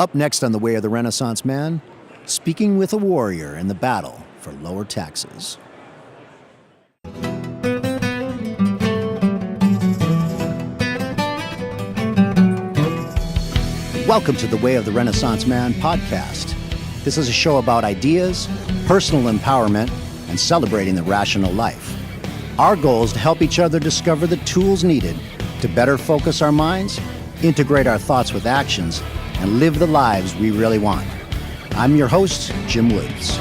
Up next on The Way of the Renaissance Man, speaking with a warrior in the battle for lower taxes. Welcome to the Way of the Renaissance Man podcast. This is a show about ideas, personal empowerment, and celebrating the rational life. Our goal is to help each other discover the tools needed to better focus our minds, integrate our thoughts with actions, and live the lives we really want. I'm your host, Jim Woods.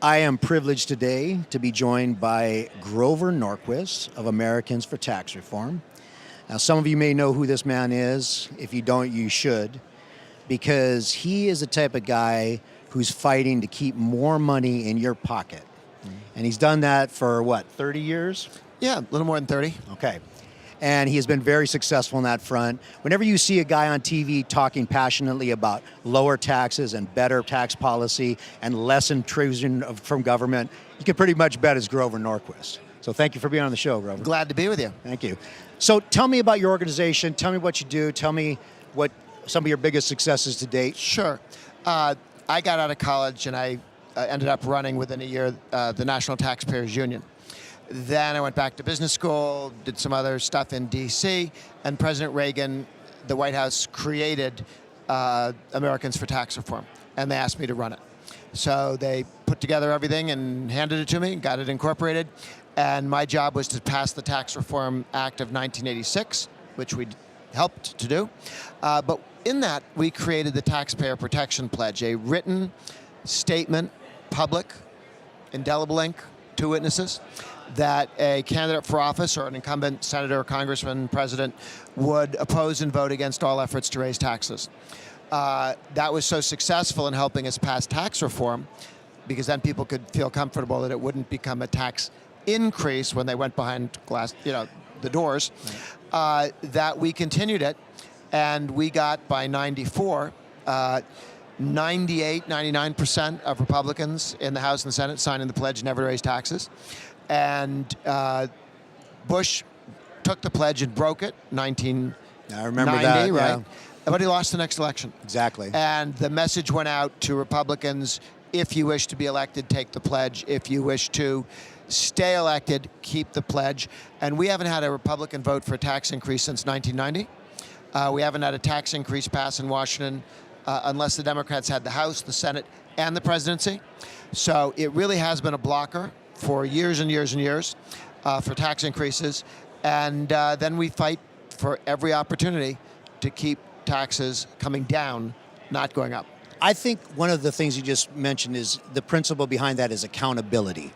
I am privileged today to be joined by Grover Norquist of Americans for Tax Reform. Now, some of you may know who this man is. If you don't, you should, because he is the type of guy who's fighting to keep more money in your pocket. And he's done that for, 30 years? Yeah, a little more than 30. Okay. And he has been very successful on that front. Whenever you see a guy on TV talking passionately about lower taxes and better tax policy and less intrusion from government, you can pretty much bet it's Grover Norquist. So thank you for being on the show, Grover. Glad to be with you. Thank you. So tell me about your organization. Tell me what you do. Tell me what some of your biggest successes to date. Sure. I got out of college and I ended up running within a year the National Taxpayers Union. Then I went back to business school, did some other stuff in D.C., and President Reagan, the White House, created Americans for Tax Reform, and they asked me to run it. So they put together everything and handed it to me, got it incorporated, and my job was to pass the Tax Reform Act of 1986, which we helped to do. But in that, we created the Taxpayer Protection Pledge, a written statement, public, indelible ink, 2 witnesses, that a candidate for office or an incumbent senator, congressman, president would oppose and vote against all efforts to raise taxes. That was so successful in helping us pass tax reform, because then people could feel comfortable that it wouldn't become a tax increase when they went behind glass, the doors, that we continued it, and we got by 94, 98, 99% of Republicans in the House and the Senate signing the pledge never to raise taxes. And Bush took the pledge and broke it, 1990, I remember that, right? yeah. But he lost the next election. Exactly. And the message went out to Republicans: if you wish to be elected, take the pledge. If you wish to stay elected, keep the pledge. And we haven't had a Republican vote for a tax increase since 1990. We haven't had a tax increase pass in Washington unless the Democrats had the House, the Senate, and the presidency. So it really has been a blocker for years and years and years for tax increases. And then we fight for every opportunity to keep taxes coming down, not going up. I think one of the things you just mentioned is the principle behind that is accountability.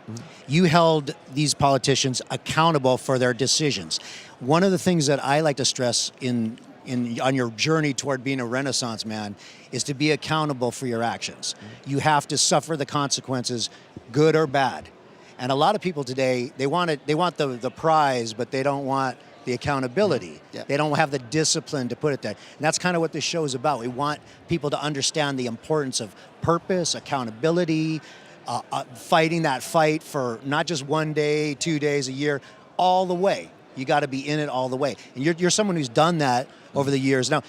You held these politicians accountable for their decisions. One of the things that I like to stress on your journey toward being a Renaissance man is to be accountable for your actions. You have to suffer the consequences, good or bad. And a lot of people today, they want the prize, but they don't want the accountability. Yep. They don't have the discipline to put it there. And that's kind of what this show is about. We want people to understand the importance of purpose, accountability, fighting that fight for not just 1 day, 2 days, a year, all the way. You got to be in it all the way. And you're someone who's done that over the years. Now,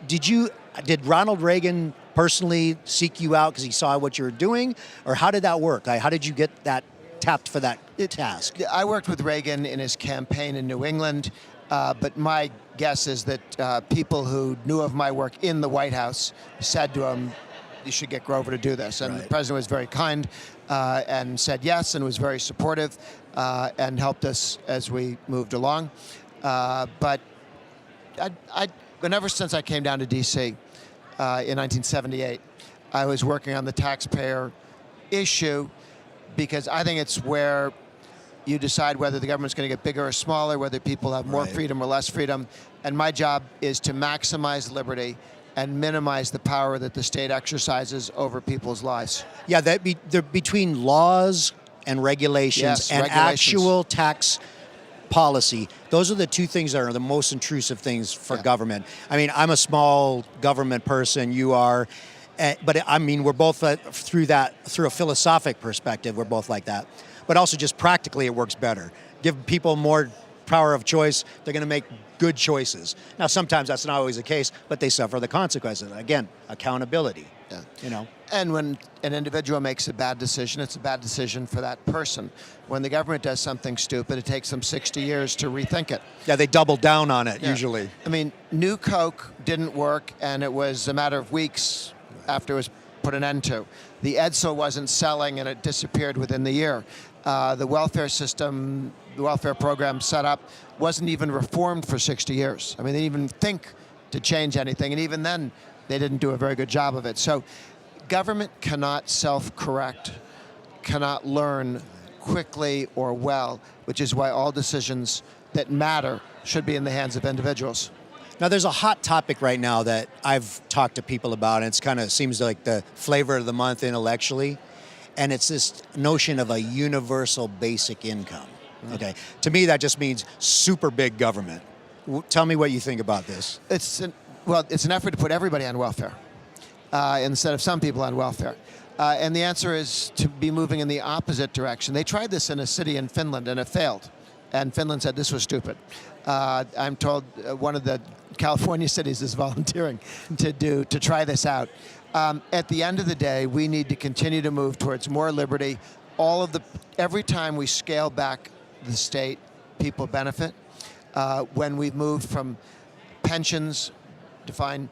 did Ronald Reagan personally seek you out because he saw what you were doing? Or how did that work? How did you get that tapped for that task? I worked with Reagan in his campaign in New England, but my guess is that people who knew of my work in the White House said to him, you should get Grover to do this. And Right. The president was very kind and said yes, and was very supportive and helped us as we moved along. But ever since I came down to D.C. In 1978, I was working on the taxpayer issue, because I think it's where you decide whether the government's going to get bigger or smaller, whether people have more Right. freedom or less freedom. And my job is to maximize liberty and minimize the power that the state exercises over people's lives. Yeah, between laws and regulations Yes, and regulations. actual tax policy, those are the two things that are the most intrusive things for government. I mean, I'm a small government person, you are, but I mean, we're both through a philosophic perspective, we're both like that. But also just practically it works better. Give people more power of choice, they're going to make good choices. Now, sometimes that's not always the case, but they suffer the consequences. Again, accountability. Yeah. You know. And when an individual makes a bad decision, it's a bad decision for that person. When the government does something stupid, it takes them 60 years to rethink it. Yeah, they double down on it, Yeah. usually. I mean, New Coke didn't work, and it was a matter of weeks after it was put an end to. The Edsel wasn't selling, and it disappeared within the year. The welfare system, the welfare program set up, wasn't even reformed for 60 years. I mean, they didn't even think to change anything, and even then, they didn't do a very good job of it. So government cannot self-correct, cannot learn quickly or well, which is why all decisions that matter should be in the hands of individuals. Now, there's a hot topic right now that I've talked to people about, and it's kind of seems like the flavor of the month intellectually, and it's this notion of a universal basic income. Okay, to me, that just means super big government. Tell me what you think about this. It's an effort to put everybody on welfare instead of some people on welfare. And the answer is to be moving in the opposite direction. They tried this in a city in Finland, and it failed. And Finland said this was stupid. I'm told one of the California cities is volunteering to try this out. At the end of the day, we need to continue to move towards more liberty. Every time we scale back the state, people benefit. When we've moved from pensions, defined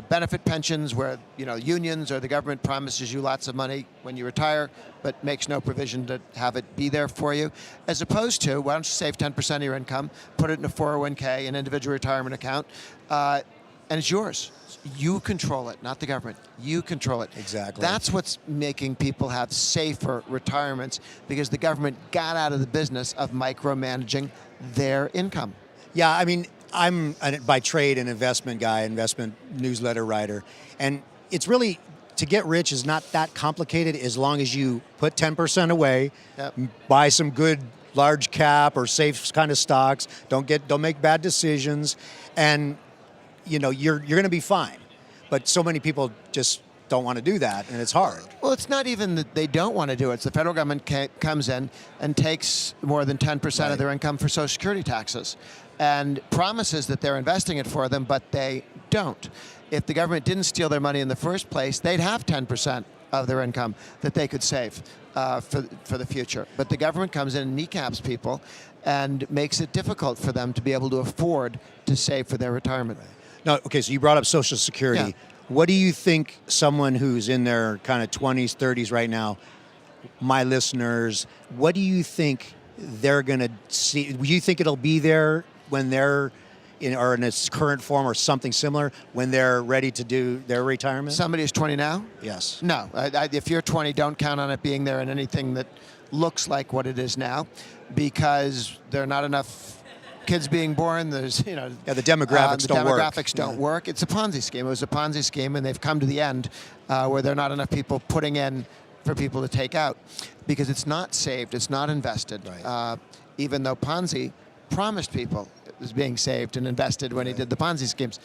benefit pensions where unions or the government promises you lots of money when you retire but makes no provision to have it be there for you, as opposed to, why don't you save 10% of your income, put it in a 401k, an individual retirement account, and it's yours. You control it, not the government. You control it. Exactly. That's what's making people have safer retirements, because the government got out of the business of micromanaging their income. Yeah, I mean, I'm by trade an investment guy, investment newsletter writer, and it's really, to get rich is not that complicated as long as you put 10% away, Yep. buy some good large cap or safe kind of stocks, don't make bad decisions, and you're going to be fine. But so many people just don't want to do that, and it's hard. Well, it's not even that they don't want to do it. It's the federal government comes in and takes more than 10% of their income for Social Security taxes and promises that they're investing it for them, but they don't. If the government didn't steal their money in the first place, they'd have 10% of their income that they could save for the future. But the government comes in and kneecaps people and makes it difficult for them to be able to afford to save for their retirement. Right. Now, okay, so you brought up Social Security. Yeah. What do you think someone who's in their kind of 20s, 30s right now, my listeners, what do you think they're going to see? Do you think it'll be there when they're in its current form or something similar when they're ready to do their retirement? Somebody who's 20 now? Yes. No. If you're 20, don't count on it being there in anything that looks like what it is now, because there are not enough kids being born. There's, the demographics don't work. The demographics don't work. It's a Ponzi scheme. It was a Ponzi scheme, and they've come to the end where there are not enough people putting in for people to take out, because it's not saved, it's not invested. Right. Even though Ponzi promised people it was being saved and invested when he did the Ponzi schemes.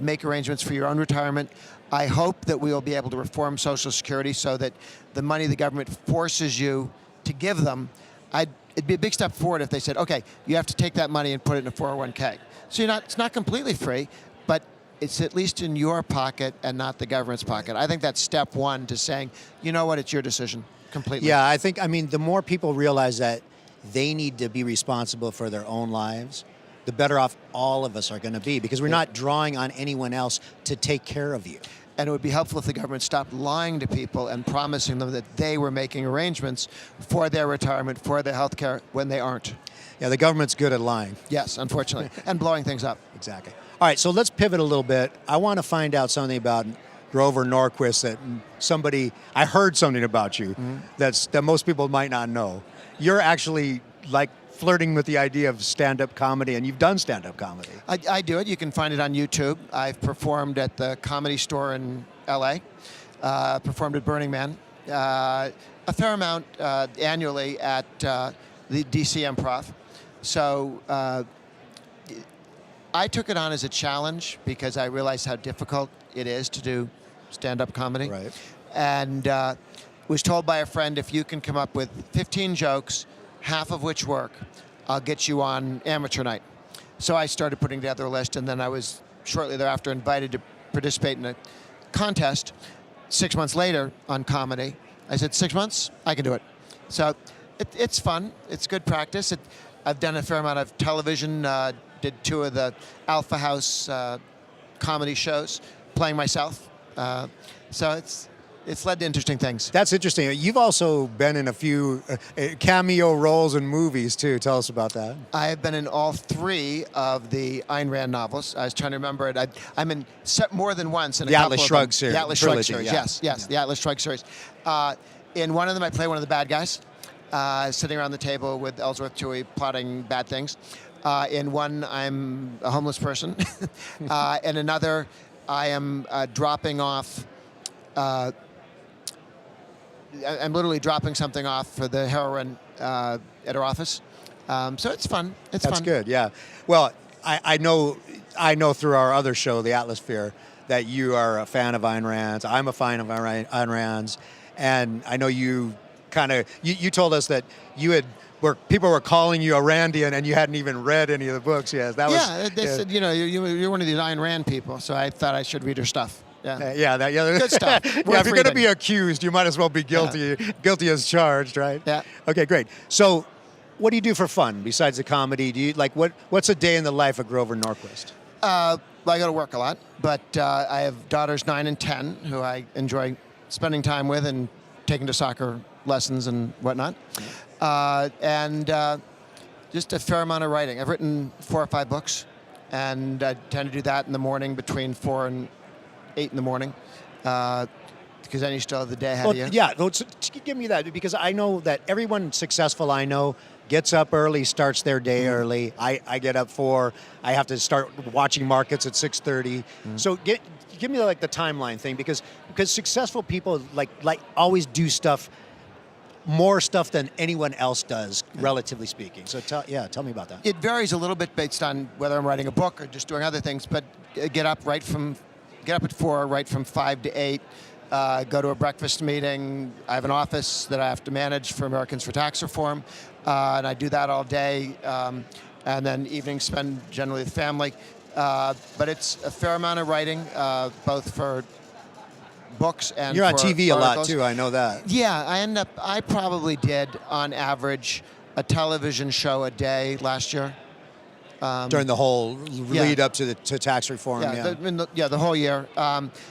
Make arrangements for your own retirement. I hope that we will be able to reform Social Security so that the money the government forces you to give them, it'd be a big step forward if they said, okay, you have to take that money and put it in a 401k. So it's not completely free, but it's at least in your pocket and not the government's pocket. I think that's step one to saying, you know what, it's your decision completely. Yeah, the more people realize that they need to be responsible for their own lives, the better off all of us are going to be, because we're not drawing on anyone else to take care of you. And it would be helpful if the government stopped lying to people and promising them that they were making arrangements for their retirement, for their health care, when they aren't. Yeah, the government's good at lying. Yes, unfortunately, and blowing things up. Exactly. All right, so let's pivot a little bit. I want to find out something about Grover Norquist I heard something about you that most people might not know. You're actually like flirting with the idea of stand-up comedy, and you've done stand-up comedy. I do it. You can find it on YouTube. I've performed at the Comedy Store in L.A., performed at Burning Man, a fair amount annually at the D.C. Improv. So I took it on as a challenge because I realized how difficult it is to do stand-up comedy. Right. And was told by a friend, if you can come up with 15 jokes, half of which work, I'll get you on amateur night. So I started putting together a list, and then I was shortly thereafter invited to participate in a contest 6 months later on comedy. I said, 6 months? I can do it. So it's fun. It's good practice. I've done a fair amount of television, did 2 of the Alpha House comedy shows, playing myself. So it's led to interesting things. That's interesting. You've also been in a few cameo roles in movies, too. Tell us about that. I have been in all 3 of the Ayn Rand novels. I was trying to remember it. I'm in more than once in a the couple Atlas of Shrugged them. series. The Atlas Shrugged series, yes, the Atlas Shrugged series. In one of them, I play one of the bad guys, sitting around the table with Ellsworth Toohey plotting bad things. In one, I'm a homeless person. In another, I am dropping off. I'm literally dropping something off for the heroine at her office. So it's fun. It's fun. That's good, yeah. Well, I know through our other show, The Atmosphere, that you are a fan of Ayn Rand's. I'm a fan of Ayn Rand's. And I know you you told us that people were calling you a Randian and you hadn't even read any of the books yet. They said, you're one of these Ayn Rand people, so I thought I should read her stuff. Yeah. Good stuff. If you're going to be accused, you might as well be guilty. Yeah. Guilty as charged, right? Yeah. Okay, great. So, what do you do for fun besides the comedy? Do you what's a day in the life of Grover Norquist? I go to work a lot, but I have daughters 9 and 10 who I enjoy spending time with and taking to soccer lessons and whatnot. And just a fair amount of writing. I've written 4 or 5 books, and I tend to do that in the morning between 4 and 8 in the morning, because then you still have the day ahead of you. Yeah, give me that, because I know that everyone successful I know gets up early, starts their day early. I get up 4. I have to start watching markets at 6:30. So give me like the timeline thing, because successful people like always do more stuff than anyone else does, relatively speaking. So tell me about that. It varies a little bit based on whether I'm writing a book or just doing other things, but get up at 4, right from 5 to 8, go to a breakfast meeting. I have an office that I have to manage for Americans for Tax Reform, and I do that all day, and then evenings spend generally with family. But it's a fair amount of writing, both for books and You're on for TV articles. a lot too, I know that. Yeah, I probably did, on average, a television show a day last year. During the whole lead up to tax reform, the whole year.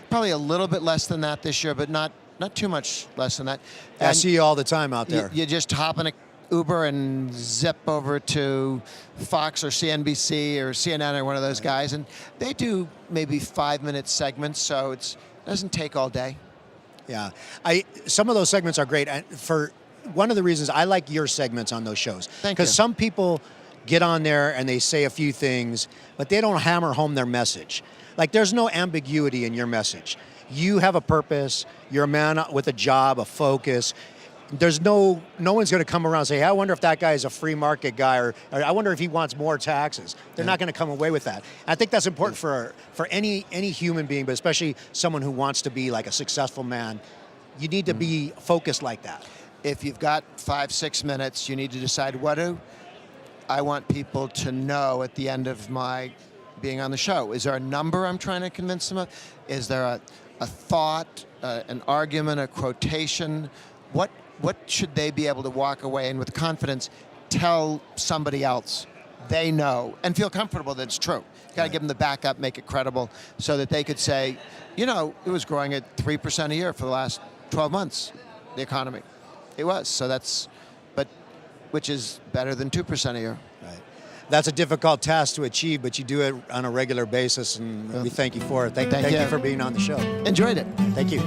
Probably a little bit less than that this year, but not too much less than that. I see you all the time out there. You just hop in a Uber and zip over to Fox or CNBC or CNN or one of those guys, and they do maybe 5-minute segments, so it doesn't take all day. Yeah, some of those segments are great. And for one of the reasons I like your segments on those shows, because some people get on there and they say a few things, but they don't hammer home their message. Like, there's no ambiguity in your message. You have a purpose. You're a man with a job, a focus. There's no one's going to come around and say, hey, I wonder if that guy is a free market guy, or I wonder if he wants more taxes. They're not going to come away with that. I think that's important for any human being, but especially someone who wants to be like a successful man. You need to be focused like that. If you've got 5-6 minutes, you need to decide, what do I want people to know at the end of my being on the show? Is there a number I'm trying to convince them of? Is there a thought, an argument, a quotation? What should they be able to walk away and with confidence tell somebody else they know and feel comfortable that it's true? You got to give them the backup, make it credible, so that they could say, it was growing at 3% a year for the last 12 months, the economy. It was. So which is better than 2% a year. Right. That's a difficult task to achieve, but you do it on a regular basis, and we thank you for it. Thank you for being on the show. Enjoyed it. Thank you.